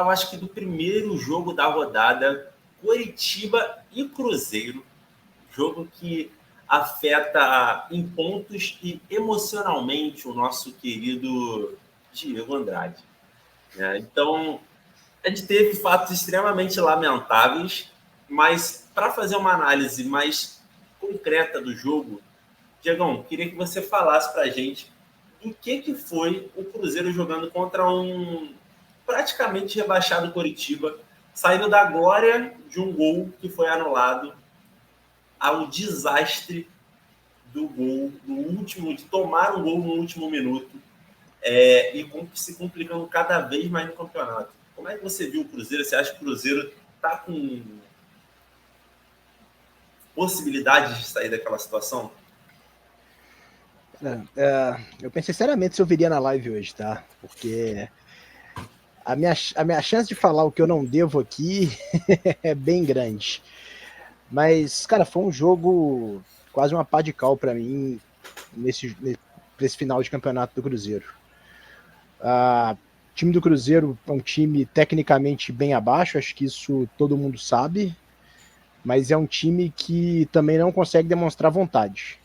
Eu acho que do primeiro jogo da rodada, Coritiba e Cruzeiro, jogo que afeta em pontos e emocionalmente o nosso querido Diego Andrade, né? Então, a gente teve fatos extremamente lamentáveis, mas para fazer uma análise mais concreta do jogo, Diegão, queria que você falasse para a gente em que foi o Cruzeiro jogando contra um praticamente rebaixado Coritiba, saindo da glória de um gol que foi anulado ao desastre do gol no último, de tomar um gol no último minuto, e se complicando cada vez mais no campeonato. Como é que você viu o Cruzeiro? Você acha que o Cruzeiro está com possibilidade de sair daquela situação? Eu pensei seriamente se eu viria na live hoje, tá? Porque a minha chance de falar o que eu não devo aqui é bem grande. Mas, cara, foi um jogo quase uma pá de cal pra mim nesse final de campeonato do Cruzeiro. O time do Cruzeiro é um time tecnicamente bem abaixo, acho que isso todo mundo sabe, mas é um time que também não consegue demonstrar vontade.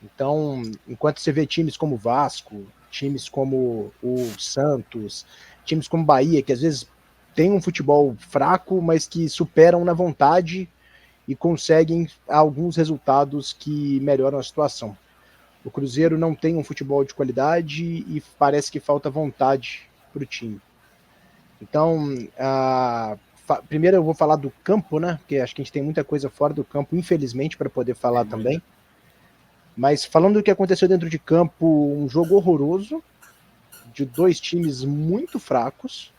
Então, enquanto você vê times como o Vasco, times como o Santos, times como o Bahia, que às vezes tem um futebol fraco, mas que superam na vontade e conseguem alguns resultados que melhoram a situação. O Cruzeiro não tem um futebol de qualidade e parece que falta vontade para o time. Então, primeiro eu vou falar do campo, né? Porque acho que a gente tem muita coisa fora do campo, infelizmente, para poder falar também. Mas falando do que aconteceu dentro de campo, um jogo horroroso, de dois times muito fracos,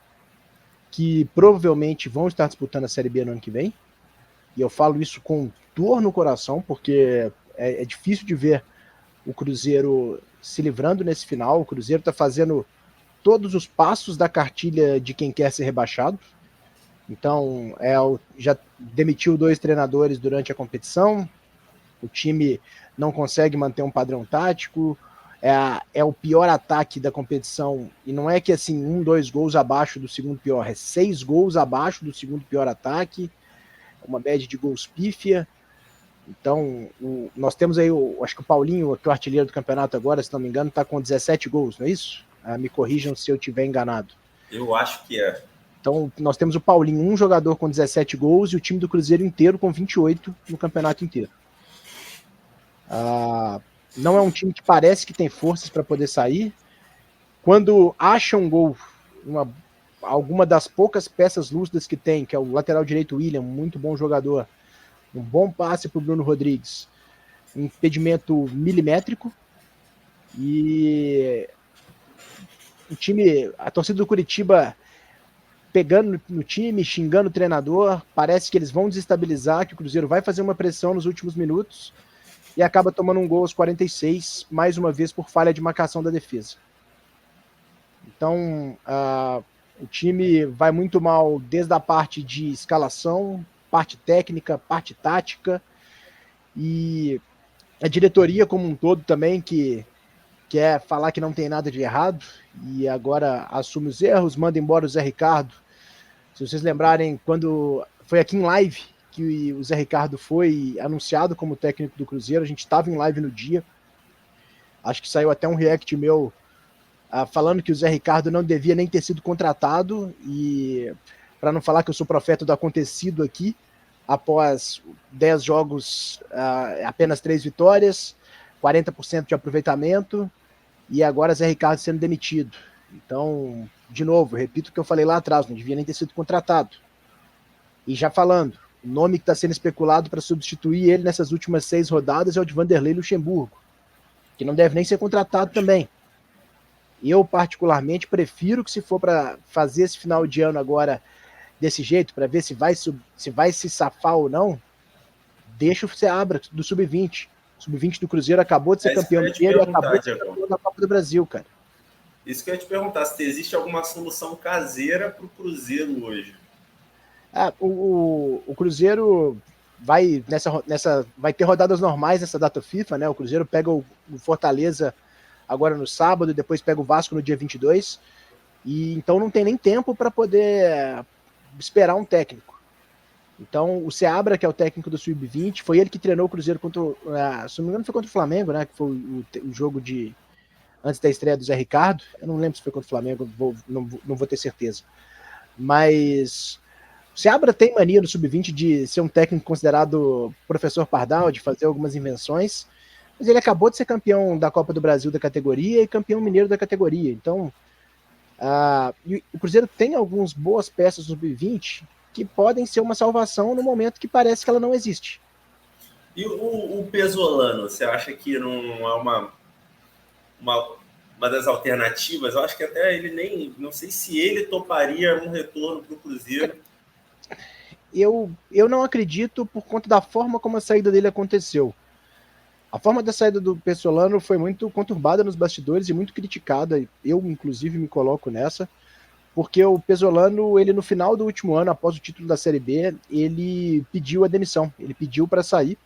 que provavelmente vão estar disputando a Série B no ano que vem. E eu falo isso com dor no coração, porque é difícil de ver o Cruzeiro se livrando nesse final. O Cruzeiro está fazendo todos os passos da cartilha de quem quer ser rebaixado. Então, já demitiu 2 treinadores durante a competição, o time não consegue manter um padrão tático, é o pior ataque da competição, e não é que assim, 2 gols abaixo do segundo pior, é 6 gols abaixo do segundo pior ataque, uma média de gols pífia. Então, nós temos aí, acho que o Paulinho, que é o artilheiro do campeonato agora, se não me engano, está com 17 gols, não é isso? Me corrijam se eu estiver enganado. Eu acho que é. Então, nós temos o Paulinho, um jogador com 17 gols, e o time do Cruzeiro inteiro com 28 no campeonato inteiro. Não é um time que parece que tem forças para poder sair. Quando acha um gol, alguma das poucas peças lúcidas que tem, que é o lateral direito William, muito bom jogador, um bom passe para o Bruno Rodrigues, um impedimento milimétrico, e o time, a torcida do Curitiba pegando no time, xingando o treinador, parece que eles vão desestabilizar, que o Cruzeiro vai fazer uma pressão nos últimos minutos e acaba tomando um gol aos 46, mais uma vez por falha de marcação da defesa. Então, o time vai muito mal desde a parte de escalação, parte técnica, parte tática, e a diretoria como um todo também, que quer falar que não tem nada de errado, e agora assume os erros, manda embora o Zé Ricardo. Se vocês lembrarem, quando foi aqui em live que o Zé Ricardo foi anunciado como técnico do Cruzeiro, a gente estava em live no dia, acho que saiu até um react meu falando que o Zé Ricardo não devia nem ter sido contratado, e para não falar que eu sou profeta do acontecido aqui, após 10 jogos, apenas 3 vitórias, 40% de aproveitamento, e agora Zé Ricardo sendo demitido. Então, de novo, repito o que eu falei lá atrás, não devia nem ter sido contratado. E já falando, o nome que está sendo especulado para substituir ele nessas últimas 6 rodadas é o de Vanderlei Luxemburgo, que não deve nem ser contratado também. Eu, particularmente, prefiro que, se for para fazer esse final de ano agora desse jeito, para ver se vai se safar ou não, deixa você abra do Sub-20. O Sub-20 do Cruzeiro acabou de ser campeão inteiro e acabou de ser campeão da Copa do Brasil, cara. Isso que eu ia te perguntar, se existe alguma solução caseira para o Cruzeiro hoje. O Cruzeiro vai vai ter rodadas normais nessa data FIFA, né? O Cruzeiro pega o Fortaleza agora no sábado, depois pega o Vasco no dia 22. E então não tem nem tempo para poder esperar um técnico. Então o Seabra, que é o técnico do Sub-20, foi ele que treinou o Cruzeiro contra, se não me engano foi contra o Flamengo, né, que foi o jogo de antes da estreia do Zé Ricardo. Eu não lembro se foi contra o Flamengo, não vou ter certeza. Mas o Seabra tem mania no Sub-20 de ser um técnico considerado professor Pardal, de fazer algumas invenções, mas ele acabou de ser campeão da Copa do Brasil da categoria e campeão mineiro da categoria. Então, e o Cruzeiro tem algumas boas peças no Sub-20 que podem ser uma salvação no momento que parece que ela não existe. E o Pesolano, você acha que não é uma das alternativas? Eu acho que até ele nem... Não sei se ele toparia um retorno para o Cruzeiro. Eu não acredito por conta da forma como a saída dele aconteceu. A forma da saída do Pesolano foi muito conturbada nos bastidores e muito criticada. Eu, inclusive, me coloco nessa, porque o Pesolano, ele no final do último ano, após o título da Série B, ele pediu a demissão, ele pediu para sair,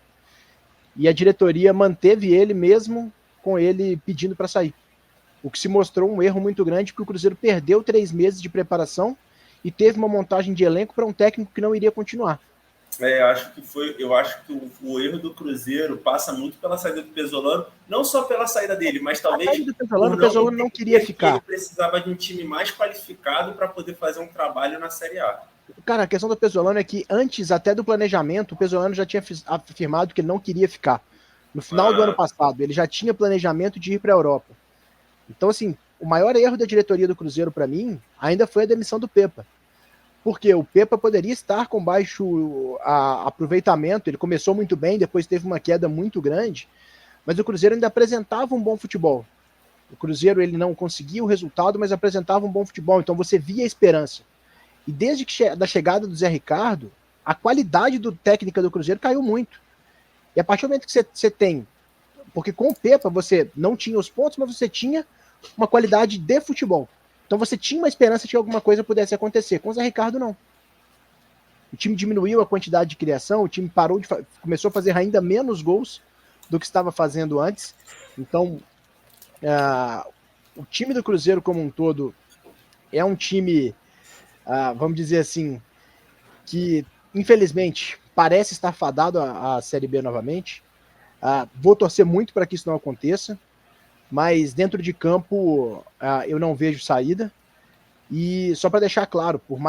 e a diretoria manteve ele mesmo com ele pedindo para sair. O que se mostrou um erro muito grande, porque o Cruzeiro perdeu 3 meses de preparação e teve uma montagem de elenco para um técnico que não iria continuar. Eu acho que o erro do Cruzeiro passa muito pela saída do Pesolano, não só pela saída dele, mas talvez o Pesolano não queria ficar. Ele precisava de um time mais qualificado para poder fazer um trabalho na Série A. Cara, a questão do Pesolano é que antes até do planejamento, o Pesolano já tinha afirmado que ele não queria ficar. No final do ano passado, ele já tinha planejamento de ir para a Europa. Então, assim, o maior erro da diretoria do Cruzeiro, para mim, ainda foi a demissão do Pepa. Porque o Pepa poderia estar com baixo aproveitamento, ele começou muito bem, depois teve uma queda muito grande, mas o Cruzeiro ainda apresentava um bom futebol. O Cruzeiro ele não conseguia o resultado, mas apresentava um bom futebol, então você via a esperança. E desde que da chegada do Zé Ricardo, a qualidade técnica do Cruzeiro caiu muito. E a partir do momento que você tem, porque com o Pepa você não tinha os pontos, mas você tinha uma qualidade de futebol. Então você tinha uma esperança de que alguma coisa pudesse acontecer. Com o Zé Ricardo, não. O time diminuiu a quantidade de criação, o time começou a fazer ainda menos gols do que estava fazendo antes. Então, o time do Cruzeiro como um todo é um time, vamos dizer assim, que infelizmente parece estar fadado à Série B novamente. Vou torcer muito para que isso não aconteça, mas dentro de campo eu não vejo saída. E só para deixar claro, por mais